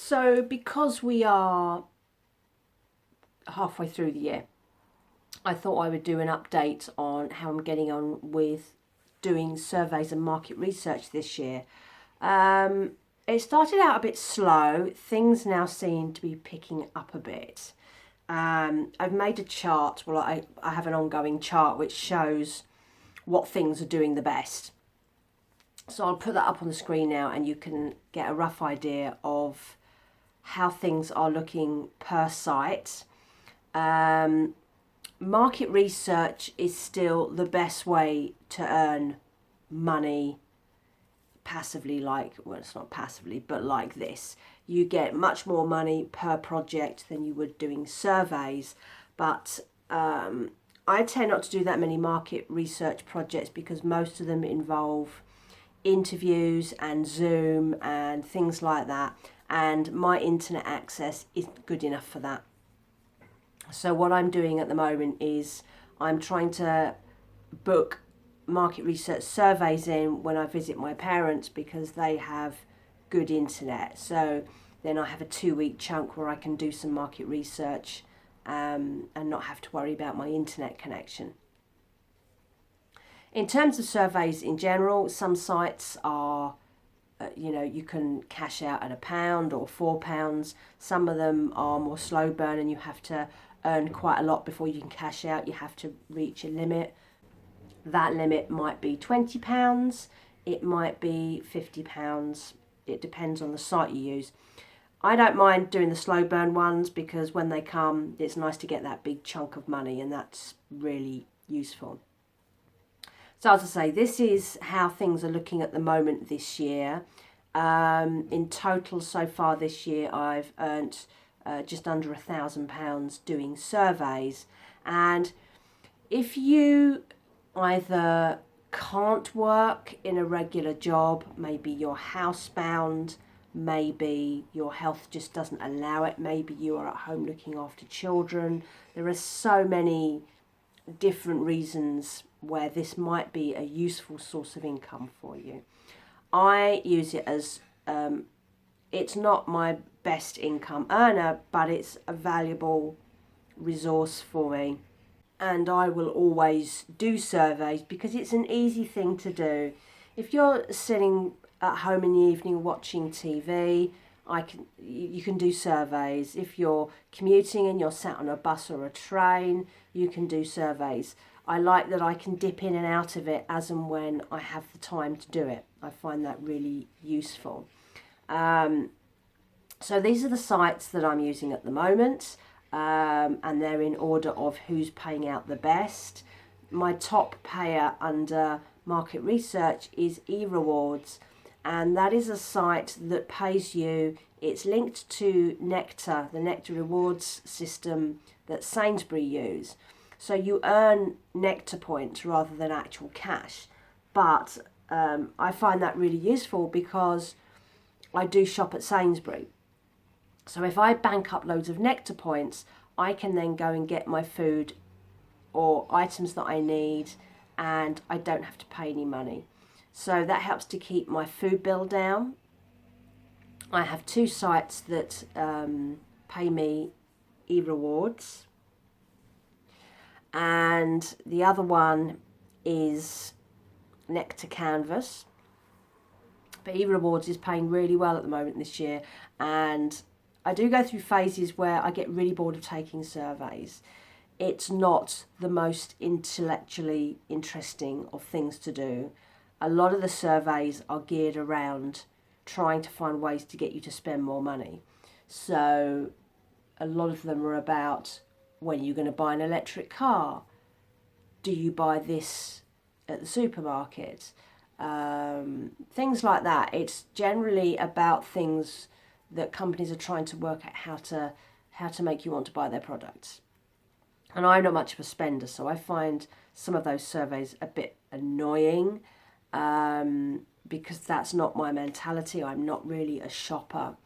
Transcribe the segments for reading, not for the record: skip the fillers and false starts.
So because we are halfway through the year, I thought I would do an update on how I'm getting on with doing surveys and market research this year. It started out a bit slow. Things now seem to be picking up a bit. I've made a chart. Well, I have an ongoing chart which shows what things are doing the best. So I'll put that up on the screen now and you can get a rough idea of how things are looking per site. Market research is still the best way to earn money passively, well, it's not passively, but like this. You get much more money per project than you would doing surveys, but I tend not to do that many market research projects because most of them involve interviews and Zoom and things like that, and my internet access isn't good enough for that. So what I'm doing at the moment is I'm trying to book market research surveys in when I visit my parents because they have good internet. So then I have a 2-week chunk where I can do some market research and not have to worry about my internet connection. In terms of surveys in general, some sites are, you can cash out at £1 or £4. Some of them are more slow burn and you have to earn quite a lot before you can cash out. You have to reach a limit. That limit might be £20, it might be £50. It depends on the site you use. I don't mind doing the slow burn ones because when they come, it's nice to get that big chunk of money, and that's really useful. So as I say, this is how things are looking at the moment this year. In total so far this year, I've earned just under £1,000 doing surveys. And if you either can't work in a regular job, maybe you're housebound, maybe your health just doesn't allow it, maybe you are at home looking after children. There are so many different reasons where this might be a useful source of income for you. I use it as, it's not my best income earner, but it's a valuable resource for me. And I will always do surveys because it's an easy thing to do. If you're sitting at home in the evening watching TV, you can do surveys. If you're commuting and you're sat on a bus or a train, you can do surveys. I like that I can dip in and out of it as and when I have the time to do it. I find that really useful. So these are the sites that I'm using at the moment. And they're in order of who's paying out the best. My top payer under market research is eRewards, and that is a site that pays you. It's linked to Nectar, the Nectar rewards system that Sainsbury use. So you earn Nectar points rather than actual cash. But I find that really useful because I do shop at Sainsbury. So if I bank up loads of Nectar points, I can then go and get my food or items that I need, and I don't have to pay any money. So that helps to keep my food bill down. I have 2 sites that pay me eRewards, and the other one is Nectar Canvas. But eRewards is paying really well at the moment this year, and I do go through phases where I get really bored of taking surveys. It's not the most intellectually interesting of things to do. A lot of the surveys are geared around trying to find ways to get you to spend more money. So a lot of them are about when you're going to buy an electric car. Do you buy this at the supermarket? Things like that. It's generally about things that companies are trying to work out how to make you want to buy their products. And I'm not much of a spender, so I find some of those surveys a bit annoying because that's not my mentality. I'm not really a shopper.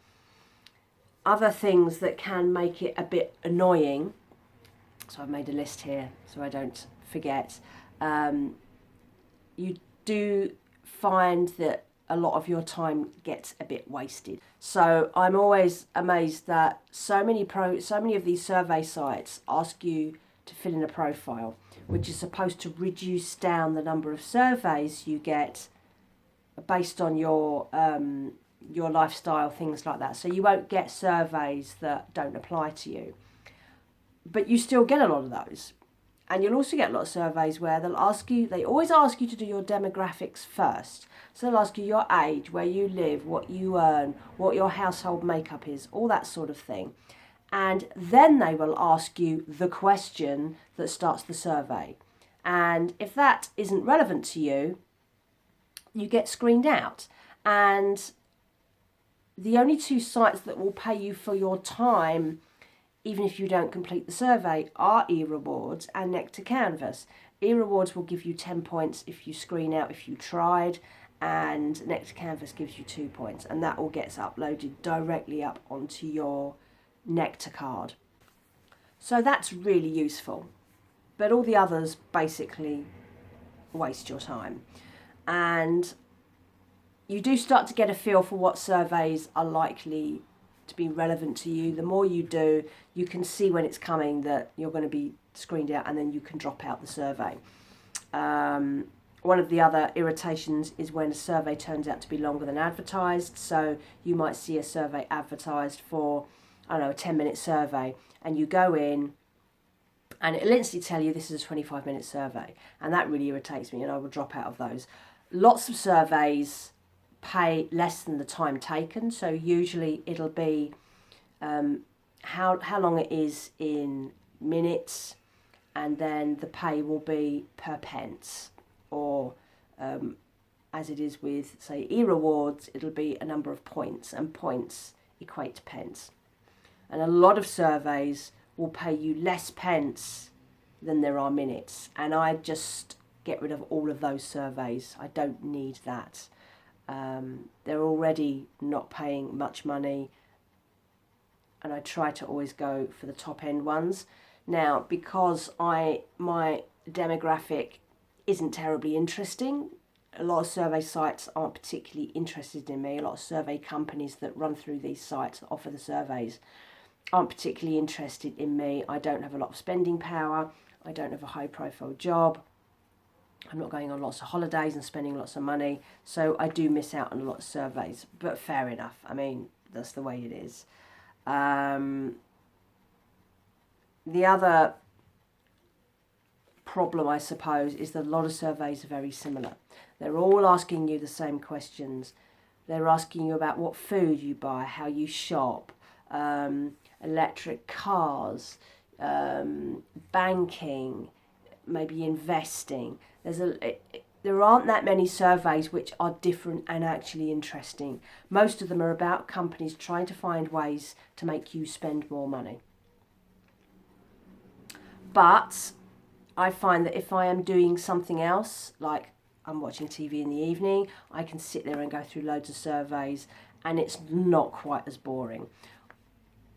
Other things that can make it a bit annoying, so I've made a list here so I don't forget. You do find that a lot of your time gets a bit wasted. So I'm always amazed that so many of these survey sites ask you to fill in a profile, which is supposed to reduce down the number of surveys you get based on your lifestyle, things like that. So you won't get surveys that don't apply to you, but you still get a lot of those. And you'll also get a lot of surveys where they always ask you to do your demographics first. So they'll ask you your age, where you live, what you earn, what your household makeup is, all that sort of thing. And then they will ask you the question that starts the survey. And if that isn't relevant to you, you get screened out. And the only two sites that will pay you for your time, even if you don't complete the survey, are eRewards and Nectar Canvas. eRewards will give you 10 points if you screen out if you tried, and Nectar Canvas gives you 2 points, and that all gets uploaded directly up onto your Nectar card. So that's really useful. But all the others basically waste your time. And you do start to get a feel for what surveys are likely to be relevant to you. The more you do, you can see when it's coming that you're going to be screened out, and then you can drop out the survey. One of the other irritations is when a survey turns out to be longer than advertised. So you might see a survey advertised for, I don't know, a 10-minute survey, and you go in and it'll instantly tell you this is a 25-minute survey, and that really irritates me, and I will drop out of those. Lots of surveys pay less than the time taken, so usually it'll be how long it is in minutes, and then the pay will be per pence, or as it is with, say, eRewards, it'll be a number of points, and points equate to pence. And a lot of surveys will pay you less pence than there are minutes, and I just get rid of all of those surveys. I don't need that. They're already not paying much money, and I try to always go for the top end ones. Now, because my demographic isn't terribly interesting, a lot of survey sites aren't particularly interested in me. A lot of survey companies that run through these sites that offer the surveys aren't particularly interested in me. I don't have a lot of spending power. I don't have a high profile job. I'm not going on lots of holidays and spending lots of money, so I do miss out on a lot of surveys, but fair enough. I mean, that's the way it is. The other problem, I suppose, is that a lot of surveys are very similar. They're all asking you the same questions. They're asking you about what food you buy, how you shop, electric cars, banking, maybe investing. There aren't that many surveys which are different and actually interesting. Most of them are about companies trying to find ways to make you spend more money. But I find that if I am doing something else, like I'm watching TV in the evening, I can sit there and go through loads of surveys, and it's not quite as boring.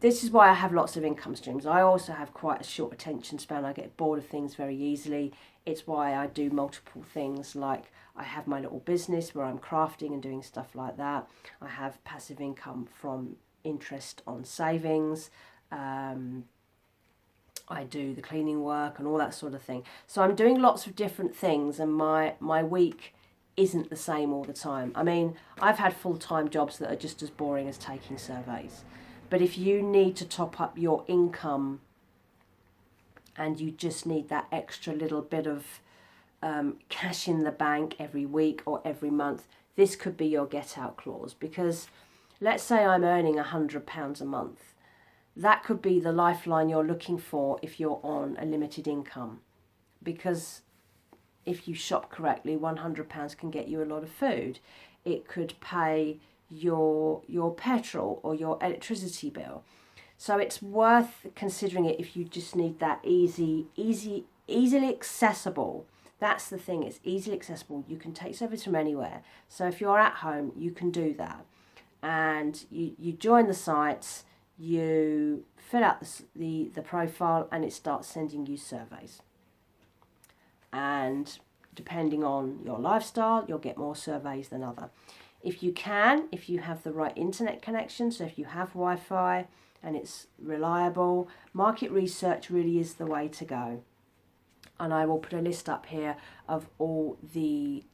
This is why I have lots of income streams. I also have quite a short attention span. I get bored of things very easily. It's why I do multiple things, like I have my little business where I'm crafting and doing stuff like that. I have passive income from interest on savings. I do the cleaning work and all that sort of thing. So I'm doing lots of different things, and my week isn't the same all the time. I mean, I've had full-time jobs that are just as boring as taking surveys. But if you need to top up your income and you just need that extra little bit of cash in the bank every week or every month, this could be your get out clause. Because let's say I'm earning £100 a month. That could be the lifeline you're looking for if you're on a limited income. Because if you shop correctly, £100 can get you a lot of food. It could pay your petrol or your electricity bill. So it's worth considering it if you just need that easily accessible. That's the thing, it's easily accessible. You can take service from anywhere. So if you're at home, you can do that. And you join the sites, you fill out the profile, and it starts sending you surveys. And depending on your lifestyle, you'll get more surveys than other. If you can, if you have the right internet connection, so if you have Wi-Fi and it's reliable, market research really is the way to go. And I will put a list up here of all the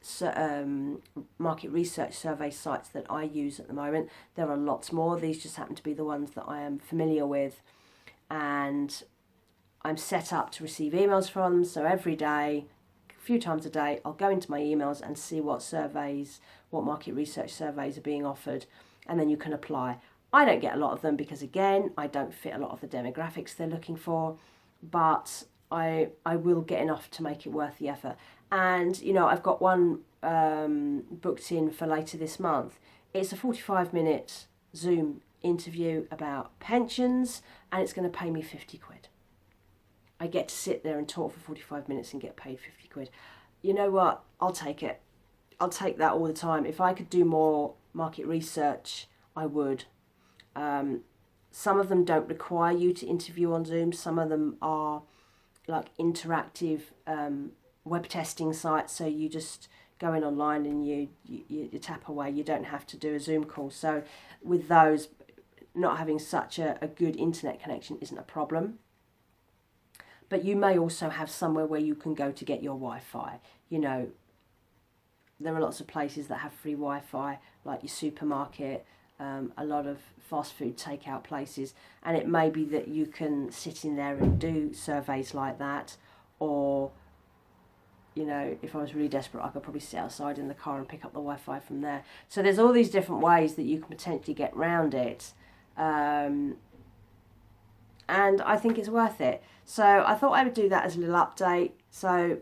market research survey sites that I use at the moment. There are lots more. These just happen to be the ones that I am familiar with. And I'm set up to receive emails from them. So every day, a few times a day, I'll go into my emails and see what surveys, what market research surveys are being offered. And then you can apply. I don't get a lot of them because, again, I don't fit a lot of the demographics they're looking for. But I will get enough to make it worth the effort. And, you know, I've got one booked in for later this month. It's a 45-minute Zoom interview about pensions, and it's going to pay me 50 quid. I get to sit there and talk for 45 minutes and get paid 50 quid. You know what? I'll take it. I'll take that all the time. If I could do more market research, I would. Some of them don't require you to interview on Zoom. Some of them are like interactive web testing sites, so you just go in online and you tap away. You don't have to do a Zoom call. So with those, not having such a good internet connection isn't a problem. But you may also have somewhere where you can go to get your Wi-Fi. You know, there are lots of places that have free Wi-Fi, like your supermarket, a lot of fast food takeout places, and it may be that you can sit in there and do surveys like that. Or, you know, if I was really desperate, I could probably sit outside in the car and pick up the Wi-Fi from there. So there's all these different ways that you can potentially get around it, and I think it's worth it. So I thought I would do that as a little update. So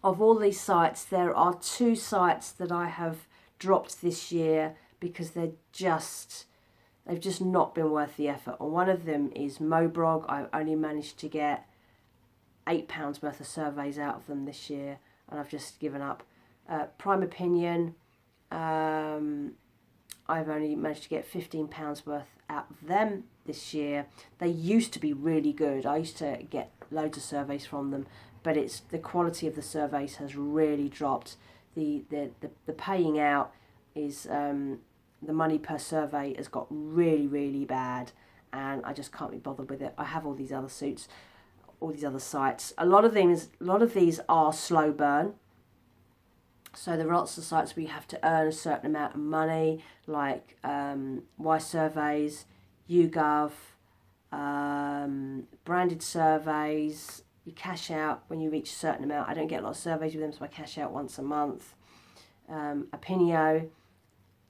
of all these sites, there are 2 sites that I have dropped this year because they've just not been worth the effort. And one of them is Mobrog. I've only managed to get £8 worth of surveys out of them this year, and I've just given up. Prime Opinion, I've only managed to get £15 worth out of them this year. They used to be really good. I used to get loads of surveys from them, but it's the quality of the surveys has really dropped. The paying out is the money per survey has got really, really bad, and I just can't be bothered with it. I have all these other suits, all these other sites. A lot of these are slow burn. So there are lots of sites where you have to earn a certain amount of money, like Y-Surveys, YouGov, branded surveys. You cash out when you reach a certain amount. I don't get a lot of surveys with them, so I cash out once a month. Opinio,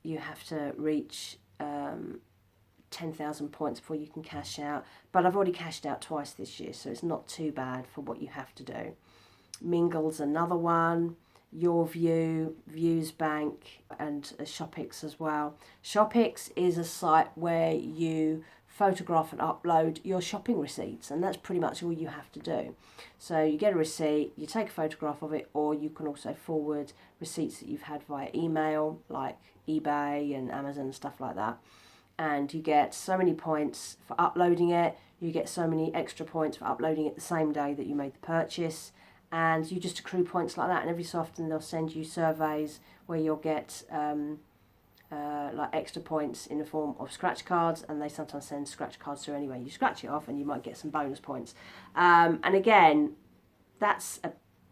you have to reach 10,000 points before you can cash out. But I've already cashed out twice this year, so it's not too bad for what you have to do. Mingle's another one. YourView, ViewsBank, and Shopix as well. Shopix is a site where you photograph and upload your shopping receipts, and that's pretty much all you have to do. So you get a receipt, you take a photograph of it, or you can also forward receipts that you've had via email, like eBay and Amazon and stuff like that. And you get so many points for uploading it, you get so many extra points for uploading it the same day that you made the purchase, and you just accrue points like that. And every so often they'll send you surveys where you'll get like extra points in the form of scratch cards, and they sometimes send scratch cards through anyway. You scratch it off and you might get some bonus points. And again, that's a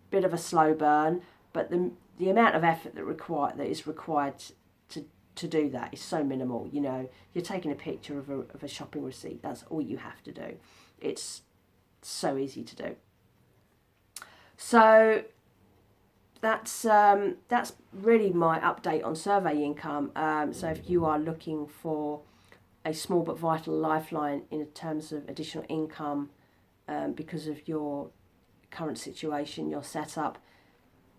bit of a slow burn, but the amount of effort that is required to do that is so minimal. You know, you're taking a picture of a shopping receipt. That's all you have to do. It's so easy to do. So that's really my update on survey income. So if you are looking for a small but vital lifeline in terms of additional income because of your current situation, your setup,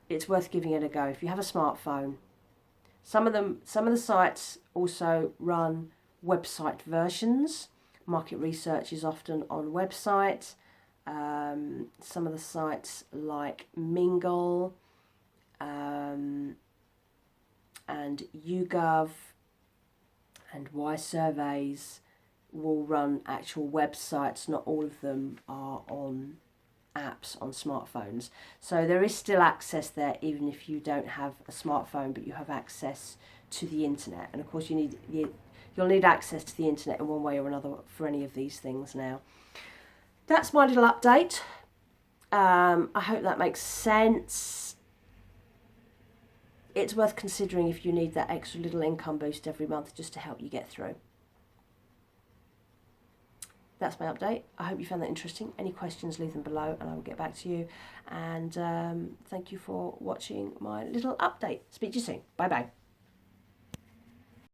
it's worth giving it a go. If you have a smartphone, some of the sites also run website versions. Market research is often on website. Some of the sites like Mingle and YouGov and Y-Surveys will run actual websites. Not all of them are on apps on smartphones. So there is still access there even if you don't have a smartphone, but you have access to the internet. And of course you'll need access to the internet in one way or another for any of these things now. That's my little update. I hope that makes sense. It's worth considering if you need that extra little income boost every month just to help you get through. That's my update. I hope you found that interesting. Any questions, leave them below and I will get back to you. And thank you for watching my little update. Speak to you soon. Bye bye.